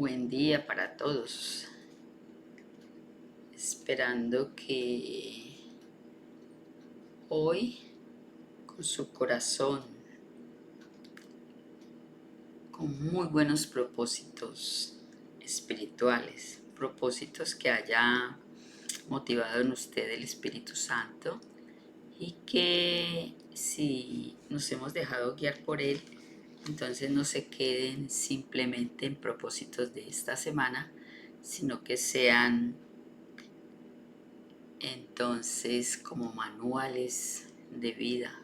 Buen día para todos. Esperando que hoy, con su corazón, con muy buenos propósitos espirituales, propósitos que haya motivado en usted el Espíritu Santo y que si nos hemos dejado guiar por él, entonces no se queden simplemente en propósitos de esta semana, sino que sean entonces como manuales de vida,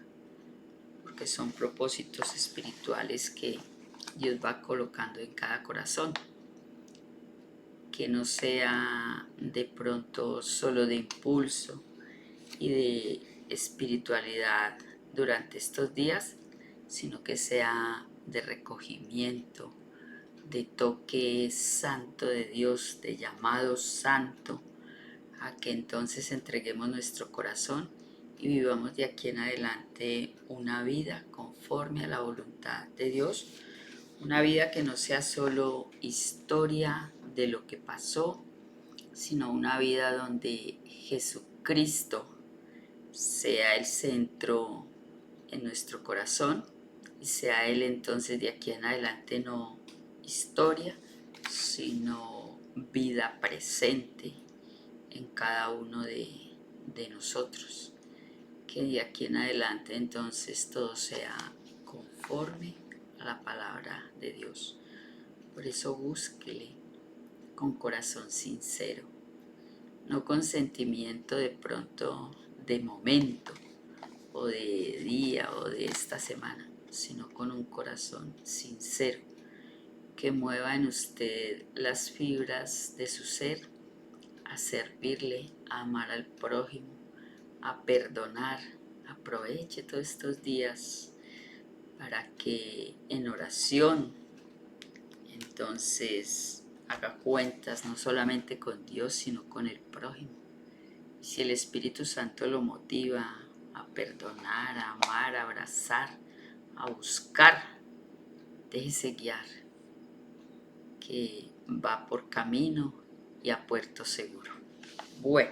porque son propósitos espirituales que Dios va colocando en cada corazón, que no sea de pronto solo de impulso y de espiritualidad durante estos días, sino que sea de recogimiento, de toque santo de Dios, de llamado santo, a que entonces entreguemos nuestro corazón y vivamos de aquí en adelante una vida conforme a la voluntad de Dios, una vida que no sea solo historia de lo que pasó, sino una vida donde Jesucristo sea el centro en nuestro corazón y sea Él entonces de aquí en adelante no historia, sino vida presente en cada uno de nosotros. Que de aquí en adelante entonces todo sea conforme a la palabra de Dios. Por eso búsquele con corazón sincero, no con sentimiento de pronto de momento o de día o de esta semana, sino con un corazón sincero que mueva en usted las fibras de su ser a servirle, a amar al prójimo, a perdonar. Aproveche todos estos días para que en oración entonces haga cuentas no solamente con Dios, sino con el prójimo. Si el Espíritu Santo lo motiva a perdonar, a amar, a abrazar, a buscar, déjese guiar, que va por camino y a puerto seguro. Bueno,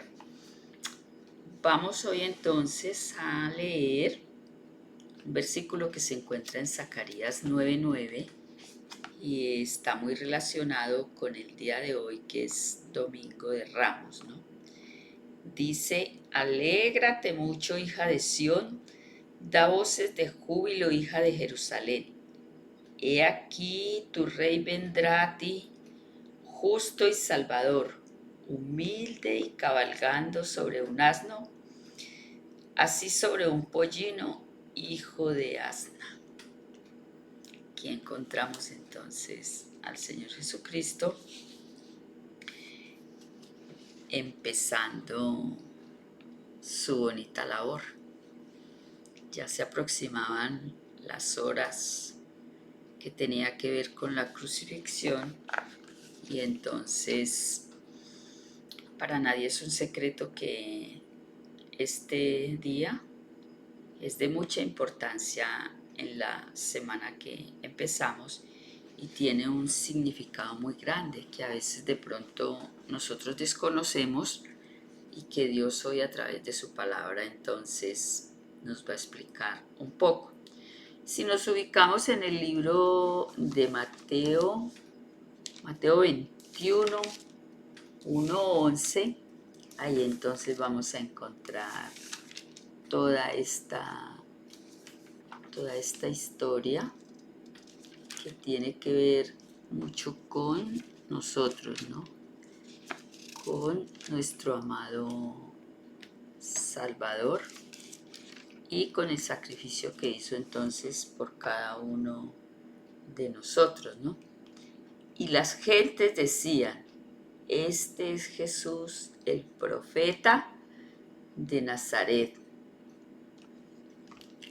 vamos hoy entonces a leer un versículo que se encuentra en Zacarías 9:9 y está muy relacionado con el día de hoy, que es Domingo de Ramos, ¿no? Dice: alégrate mucho, hija de Sión, da voces de júbilo, hija de Jerusalén. He aquí tu rey vendrá a ti, justo y salvador, humilde y cabalgando sobre un asno, así sobre un pollino, hijo de asna. Aquí encontramos entonces al Señor Jesucristo empezando su bonita labor. Ya se aproximaban las horas que tenía que ver con la crucifixión y entonces para nadie es un secreto que este día es de mucha importancia en la semana que empezamos y tiene un significado muy grande que a veces de pronto nosotros desconocemos y que Dios hoy a través de su palabra entonces nos va a explicar un poco. Si nos ubicamos en el libro de Mateo 21, 1:11, ahí entonces vamos a encontrar toda esta historia que tiene que ver mucho con nosotros, ¿no? Con nuestro amado Salvador y con el sacrificio que hizo entonces por cada uno de nosotros, ¿no? Y las gentes decían: este es Jesús, el profeta de Nazaret.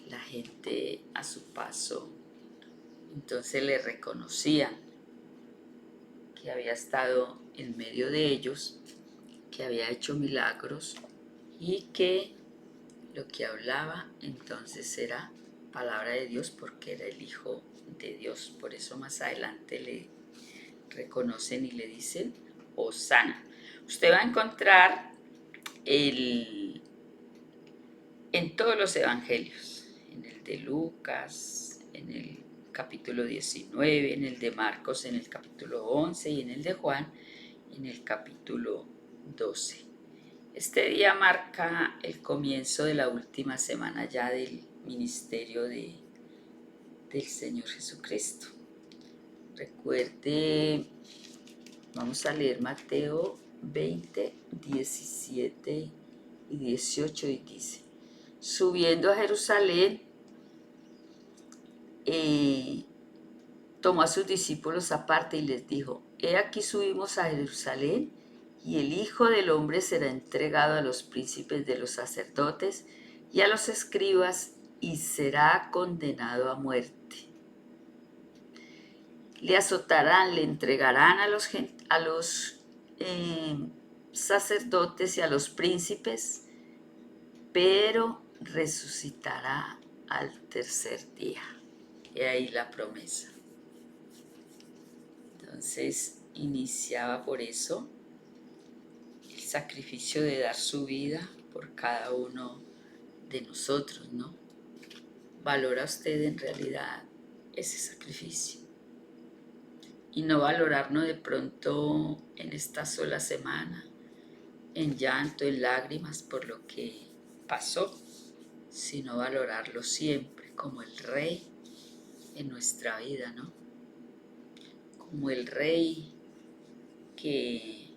La gente a su paso entonces le reconocían que había estado en medio de ellos, que había hecho milagros y que lo que hablaba entonces era palabra de Dios porque era el Hijo de Dios. Por eso más adelante le reconocen y le dicen Hosana. Usted va a encontrar en todos los evangelios, en el de Lucas, en el capítulo 19, en el de Marcos, en el capítulo 11 y en el de Juan, en el capítulo 12. Este día marca el comienzo de la última semana ya del ministerio del Señor Jesucristo. Recuerde, vamos a leer Mateo 20, 17 y 18 y dice: subiendo a Jerusalén, tomó a sus discípulos aparte y les dijo: he aquí subimos a Jerusalén, y el Hijo del Hombre será entregado a los príncipes de los sacerdotes y a los escribas, y será condenado a muerte. Le azotarán, le entregarán a los sacerdotes y a los príncipes, pero resucitará al tercer día. Y ahí la promesa. Entonces iniciaba por eso el sacrificio de dar su vida por cada uno de nosotros, ¿no? ¿Valora usted en realidad ese sacrificio? Y no valorarnos de pronto en esta sola semana, en llanto, en lágrimas por lo que pasó, sino valorarlo siempre como el Rey en nuestra vida, ¿no? Como el Rey que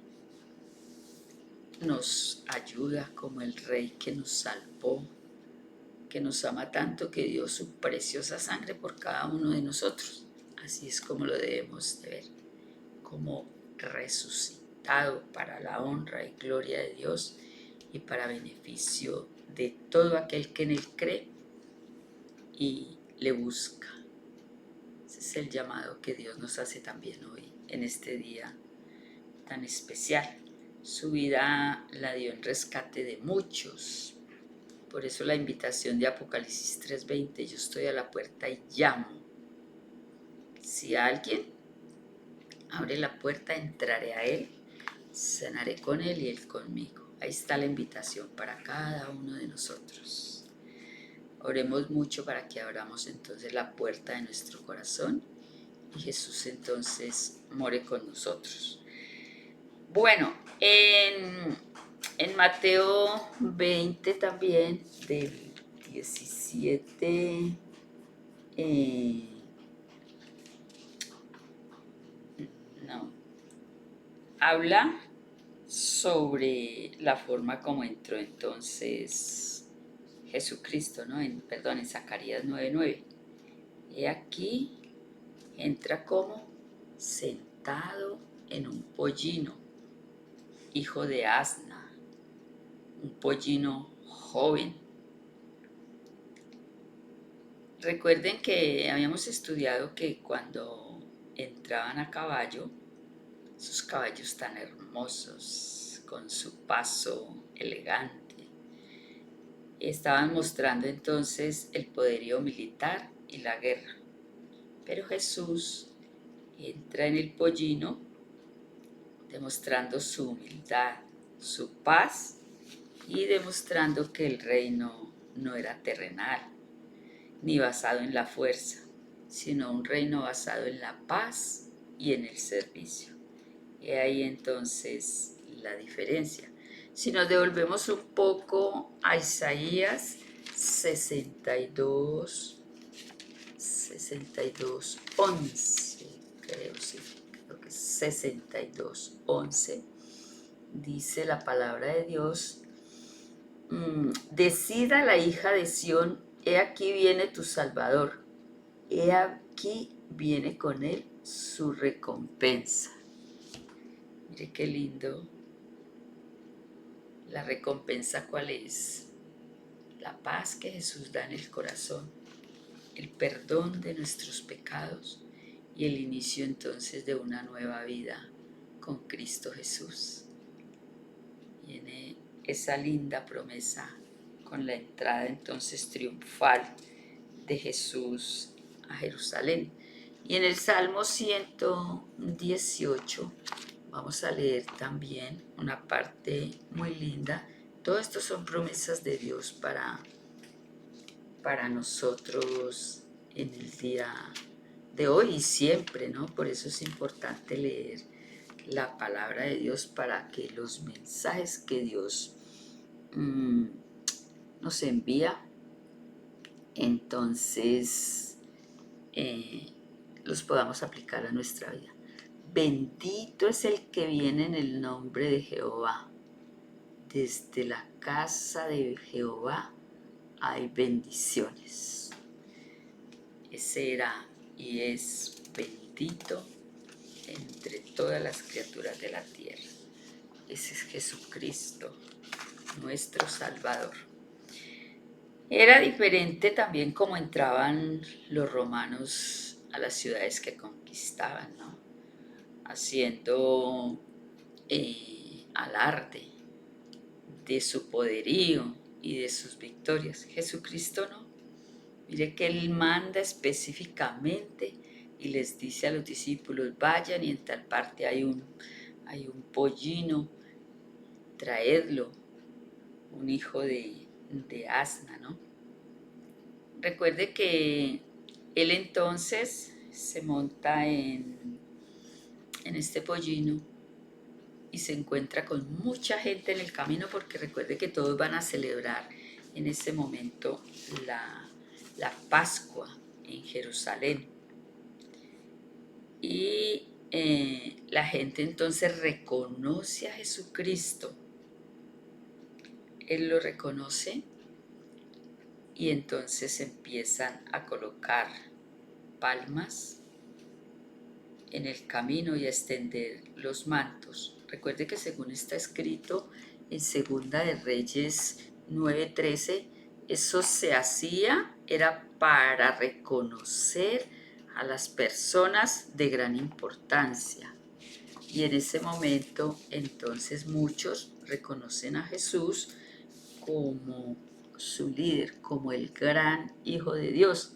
nos ayuda, como el Rey que nos salvó, que nos ama tanto, que dio su preciosa sangre por cada uno de nosotros. Así es como lo debemos de ver, como resucitado para la honra y gloria de Dios y para beneficio de todo aquel que en Él cree y le busca. Ese es el llamado que Dios nos hace también hoy, en este día tan especial. Su vida la dio en rescate de muchos. Por eso la invitación de Apocalipsis 3:20: yo estoy a la puerta y llamo. Si alguien abre la puerta, entraré a él, cenaré con él y él conmigo. Ahí está la invitación para cada uno de nosotros. Oremos mucho para que abramos entonces la puerta de nuestro corazón y Jesús entonces more con nosotros. Bueno, en Mateo 20 también, del 17, habla sobre la forma como entró entonces Jesucristo, ¿no? En Zacarías 9:9. He aquí, entra como sentado en un pollino, hijo de asna, un pollino joven. Recuerden que habíamos estudiado que cuando entraban a caballo, sus caballos tan hermosos, con su paso elegante, estaban mostrando entonces el poderío militar y la guerra. Pero Jesús entra en el pollino demostrando su humildad, su paz y demostrando que el reino no era terrenal ni basado en la fuerza, sino un reino basado en la paz y en el servicio. Y ahí entonces la diferencia. Si nos devolvemos un poco a Isaías 62, 11, creo que es 62, 11, dice la palabra de Dios: decida la hija de Sión, he aquí viene tu Salvador, he aquí viene con él su recompensa. Mire qué lindo. La recompensa, ¿cuál es? La paz que Jesús da en el corazón, el perdón de nuestros pecados y el inicio entonces de una nueva vida con Cristo Jesús. Viene esa linda promesa con la entrada entonces triunfal de Jesús a Jerusalén. Y en el Salmo 118 vamos a leer también una parte muy linda. Todo esto son promesas de Dios para nosotros en el día de hoy y siempre, ¿no? Por eso es importante leer la palabra de Dios para que los mensajes que Dios nos envía, entonces los podamos aplicar a nuestra vida. Bendito es el que viene en el nombre de Jehová. Desde la casa de Jehová hay bendiciones. Ese era y es bendito entre todas las criaturas de la tierra. Ese es Jesucristo, nuestro Salvador. Era diferente también como entraban los romanos a las ciudades que conquistaban, ¿no? Haciendo alarde de su poderío y de sus victorias. Jesucristo no. Mire que Él manda específicamente y les dice a los discípulos, vayan y en tal parte hay un pollino, traedlo, un hijo de asna, ¿no? Recuerde que Él entonces se monta en este pollino y se encuentra con mucha gente en el camino, porque recuerde que todos van a celebrar en ese momento la Pascua en Jerusalén. Y la gente entonces reconoce a Jesucristo. Él lo reconoce y entonces empiezan a colocar palmas en el camino y a extender los mantos. Recuerde que según está escrito en Segunda de Reyes 9:13, eso se hacía, era para reconocer a las personas de gran importancia. Y en ese momento, entonces muchos reconocen a Jesús como su líder, como el gran Hijo de Dios.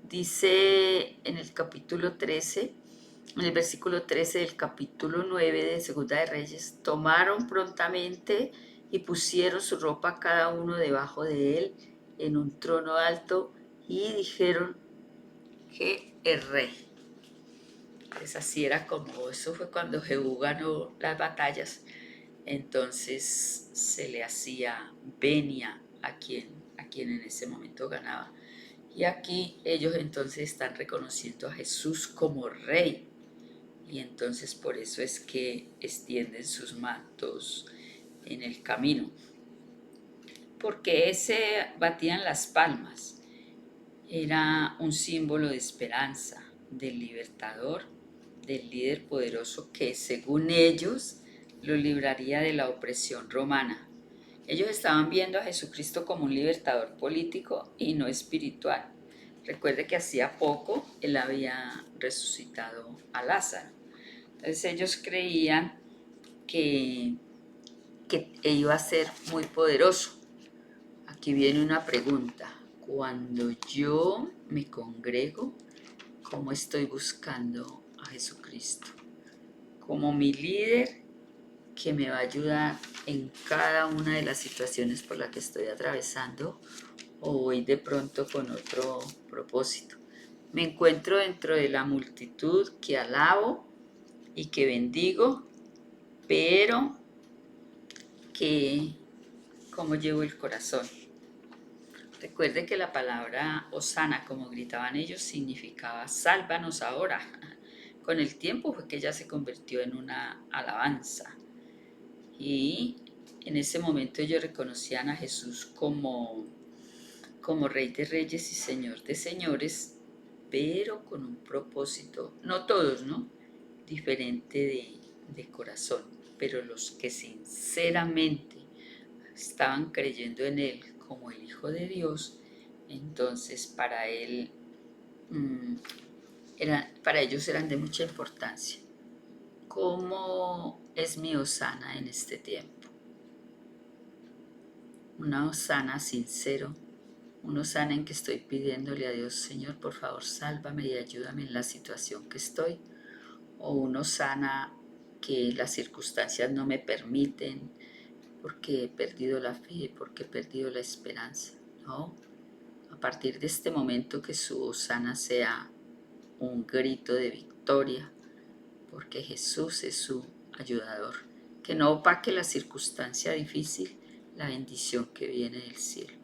Dice en el capítulo 13, en el versículo 13 del capítulo 9 de Segunda de Reyes, tomaron prontamente y pusieron su ropa cada uno debajo de él en un trono alto y dijeron que es rey. Pues así era como, eso fue cuando Jehú ganó las batallas, entonces se le hacía venia a quien en ese momento ganaba. Y aquí ellos entonces están reconociendo a Jesús como rey. Y entonces por eso es que extienden sus mantos en el camino. Porque batían las palmas. Era un símbolo de esperanza, del libertador, del líder poderoso que según ellos lo libraría de la opresión romana. Ellos estaban viendo a Jesucristo como un libertador político y no espiritual. Recuerde que hacía poco Él había resucitado a Lázaro. Entonces ellos creían que iba a ser muy poderoso. Aquí viene una pregunta. Cuando yo me congrego, ¿cómo estoy buscando a Jesucristo? Como mi líder que me va a ayudar en cada una de las situaciones por las que estoy atravesando, o voy de pronto con otro propósito. Me encuentro dentro de la multitud que alabo y que bendigo, pero que como llevo el corazón. Recuerde que la palabra Hosana, como gritaban ellos, significaba sálvanos ahora. Con el tiempo fue que ya se convirtió en una alabanza. Y en ese momento ellos reconocían a Jesús como Rey de Reyes y Señor de Señores, pero con un propósito, no todos, ¿no? Diferente de corazón, pero los que sinceramente estaban creyendo en Él como el Hijo de Dios, entonces para Él, para ellos eran de mucha importancia. ¿Cómo es mi hosana en este tiempo? Una hosana sincero, Uno sana en que estoy pidiéndole a Dios, Señor, por favor, sálvame y ayúdame en la situación que estoy. O uno sana que las circunstancias no me permiten, porque he perdido la fe, porque he perdido la esperanza. No, a partir de este momento que su Hosana sea un grito de victoria, porque Jesús es su ayudador. Que no opaque la circunstancia difícil, la bendición que viene del cielo.